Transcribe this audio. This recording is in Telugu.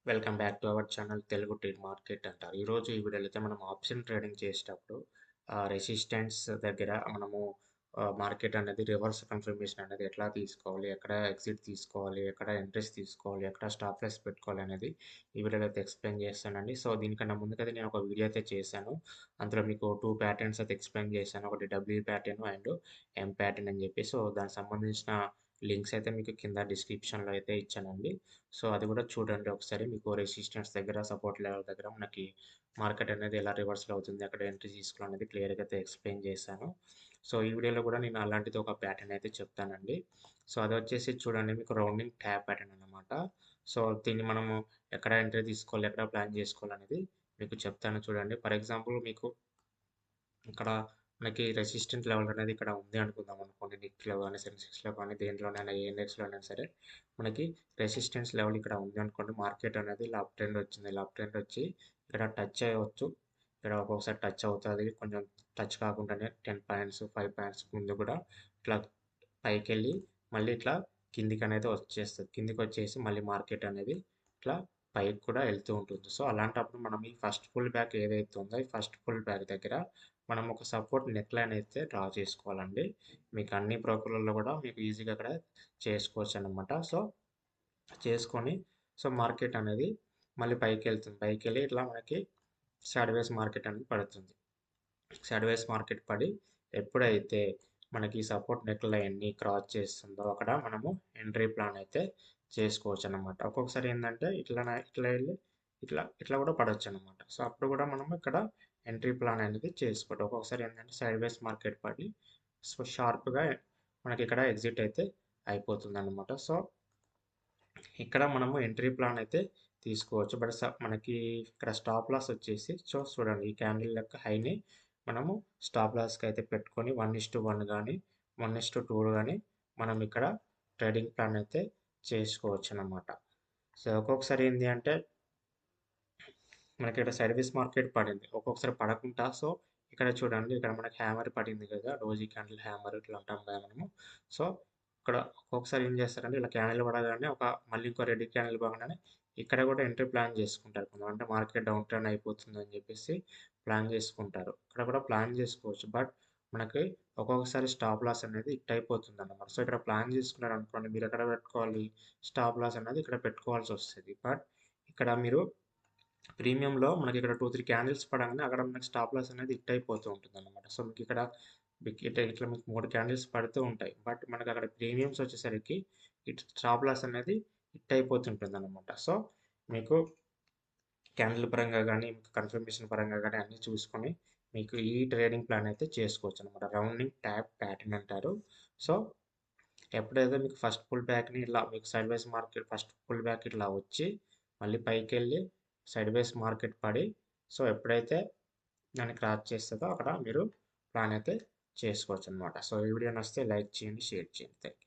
Welcome back to our channel Telugu trade market అంటారు. ఈరోజు ఈ వీడియోలో అయితే మనం ఆప్షన్ ట్రేడింగ్ చేసేటప్పుడు రెసిస్టెన్స్ దగ్గర మనము మార్కెట్ అనేది రివర్స్ కన్ఫర్మేషన్ అనేది ఎట్లా తీసుకోవాలి, ఎక్కడ ఎగ్జిట్ తీసుకోవాలి, ఎక్కడ ఎంట్రీస్ తీసుకోవాలి, ఎక్కడ స్టాప్ లాస్ పెట్టుకోవాలి అనేది ఈ వీడియోలో అయితే ఎక్స్ప్లెయిన్ చేస్తానండి. సో దీనికన్నా ముందుకైతే నేను ఒక వీడియో అయితే చేశాను. అందులో మీకు 2 ప్యాటర్న్స్ అయితే ఎక్స్ప్లెయిన్ చేశాను. ఒకటి W pattern and M pattern అని చెప్పి. సో దానికి సంబంధించిన లింక్స్ అయితే మీకు కింద డిస్క్రిప్షన్లో అయితే ఇచ్చానండి. సో అది కూడా చూడండి ఒకసారి. మీకు రెసిస్టెన్స్ దగ్గర, సపోర్ట్ లెవెల్ దగ్గర మనకి మార్కెట్ అనేది ఎలా రివర్సల్ అవుతుంది, అక్కడ ఎంట్రీ తీసుకోవాలనేది క్లియర్గా అయితే ఎక్స్ప్లెయిన్ చేశాను. సో ఈ వీడియోలో కూడా నేను అలాంటిది ఒక ప్యాటర్న్ అయితే చెప్తానండి. సో అది వచ్చేసి చూడండి, మీకు రౌండింగ్ ట్యాప్ ప్యాటర్న్ అనమాట. సో దీన్ని మనము ఎక్కడ ఎంట్రీ తీసుకోవాలి, ఎక్కడ ప్లాన్ చేసుకోవాలనేది మీకు చెప్తాను చూడండి. ఫర్ ఎగ్జాంపుల్ మీకు ఇక్కడ మనకి రెసిస్టెంట్ లెవెల్ అనేది ఇక్కడ ఉంది అనుకుందాం అనుకోండి. నిఫ్టీలో కానీ, సెన్సెక్స్లో కానీ, దేంట్లోనైనా ఏ ఇండెక్స్లోనైనా సరే మనకి రెసిస్టెన్స్ లెవెల్ ఇక్కడ ఉంది అనుకోండి. మార్కెట్ అనేది ఇలా అప్ ట్రెండ్ వచ్చింది. ఇలా అప్ ట్రెండ్ వచ్చి ఇక్కడ టచ్ అయ్యవచ్చు. ఇక్కడ ఒక్కొక్కసారి టచ్ అవుతుంది, కొంచెం టచ్ కాకుండానే 10 పాయింట్స్ 5 పాయింట్స్ ముందు కూడా ఇట్లా పైకి వెళ్ళి మళ్ళీ ఇట్లా కిందికి అనేది వచ్చేస్తుంది. కిందికి వచ్చేసి మళ్ళీ మార్కెట్ అనేది ఇట్లా పైకి కూడా వెళ్తూ ఉంటుంది. సో అలాంటప్పుడు మనం ఈ ఫస్ట్ పుల్ బ్యాక్ ఏదైతే ఉందో, ఈ ఫస్ట్ పుల్ బ్యాక్ దగ్గర మనం ఒక సపోర్ట్ నెక్ లైన్ అయితే డ్రా చేసుకోవాలండి. మీకు అన్ని బ్రోకర్లలో కూడా మీకు ఈజీగా అక్కడ చేసుకోవచ్చు అనమాట. సో చేసుకొని మార్కెట్ అనేది మళ్ళీ పైకి వెళ్తుంది. పైకి వెళ్ళి ఇట్లా మనకి సైడ్వేస్ మార్కెట్ అనేది పడుతుంది. సైడ్వేస్ మార్కెట్ పడి ఎప్పుడైతే మనకి సపోర్ట్ నెక్ లైన్ని క్రాస్ చేస్తుందో అక్కడ మనము ఎంట్రీ ప్లాన్ అయితే చేసుకోవచ్చు అనమాట. ఒక్కొక్కసారి ఏంటంటే ఇట్లా వెళ్ళి ఇట్లా కూడా పడవచ్చు అనమాట. సో అప్పుడు కూడా మనం ఇక్కడ ఎంట్రీ ప్లాన్ అనేది చేసుకోవడం. ఒక్కొక్కసారి ఏంటంటే సైడ్ వేస్ మార్కెట్ పడి షార్ప్గా మనకి ఇక్కడ ఎగ్జిట్ అయితే అయిపోతుంది అనమాట. సో ఇక్కడ మనము ఎంట్రీ ప్లాన్ అయితే తీసుకోవచ్చు. బట్ మనకి ఇక్కడ స్టాప్ లాస్ వచ్చేసి చూడండి, ఈ క్యాండిల్ యొక్క హైని మనము స్టాప్ లాస్కి అయితే పెట్టుకొని 1:1 కానీ 1:2 కానీ మనం ఇక్కడ ట్రేడింగ్ ప్లాన్ అయితే చేసుకోవచ్చు అనమాట. సో ఒక్కొక్కసారి ఏంటి అంటే మనకి ఇక్కడ సర్వీస్ మార్కెట్ పడింది, ఒక్కొక్కసారి పడకుండా. సో ఇక్కడ చూడండి, ఇక్కడ మనకి హ్యామర్ పడింది కదా, డోజీ క్యాండిల్ హ్యామర్ ఇట్లా అంటాం కదా మనము. సో ఇక్కడ ఒక్కొక్కసారి ఏం చేస్తారంటే ఇలా క్యాండిల్ పడగానే మళ్ళీ ఇంకో రెడ్ క్యాండిల్ పడగానే ఇక్కడ కూడా ఎంట్రీ ప్లాన్ చేసుకుంటారు కొంచెం. అంటే మార్కెట్ డౌన్ ట్రెండ్ అయిపోతుంది అని చెప్పేసి ప్లాన్ చేసుకుంటారు. ఇక్కడ కూడా ప్లాన్ చేసుకోవచ్చు. బట్ మనకి ఒక్కొక్కసారి స్టాప్ లాస్ అనేది ఇట్ అయిపోతుంది అన్నమాట. సో ఇక్కడ ప్లాన్ చేసుకున్నారు అనుకోండి, మీరు ఎక్కడ పెట్టుకోవాలి, స్టాప్ లాస్ అనేది ఇక్కడ పెట్టుకోవాల్సి వస్తుంది. బట్ ఇక్కడ మీరు ప్రీమియంలో మనకి ఇక్కడ 2-3 క్యాండిల్స్ పడగానే అక్కడ మనకి స్టాప్ లాస్ అనేది హిట్ అయిపోతూ ఉంటుంది అనమాట. సో మీకు ఇక్కడ ఇట్లా మీకు 3 క్యాండిల్స్ పడుతూ ఉంటాయి. బట్ మనకి అక్కడ ప్రీమియమ్స్ వచ్చేసరికి స్టాప్ లాస్ అనేది హిట్ అయిపోతుంటుంది అనమాట. సో మీకు క్యాండిల్ పరంగా కానీ, కన్ఫర్మేషన్ పరంగా కానీ అన్నీ చూసుకొని మీకు ఈ ట్రేడింగ్ ప్లాన్ అయితే చేసుకోవచ్చు అనమాట. రౌండింగ్ ట్యాప్ ప్యాటర్న్ అంటారు. సో ఎప్పుడైతే మీకు ఫస్ట్ పుల్ బ్యాక్ని ఇలా మీకు side wise market first pull back ఇట్లా వచ్చి మళ్ళీ పైకి వెళ్ళి సైడ్ వేస్ మార్కెట్ పడి ఎప్పుడైతే దాన్ని క్రాస్ చేస్తుందో అక్కడ మీరు ప్లాన్ అయితే చేసుకోవచ్చు అనమాట. సో ఈ వీడియో నచ్చితే లైక్ చేయండి, షేర్ చేయండి. Thank you.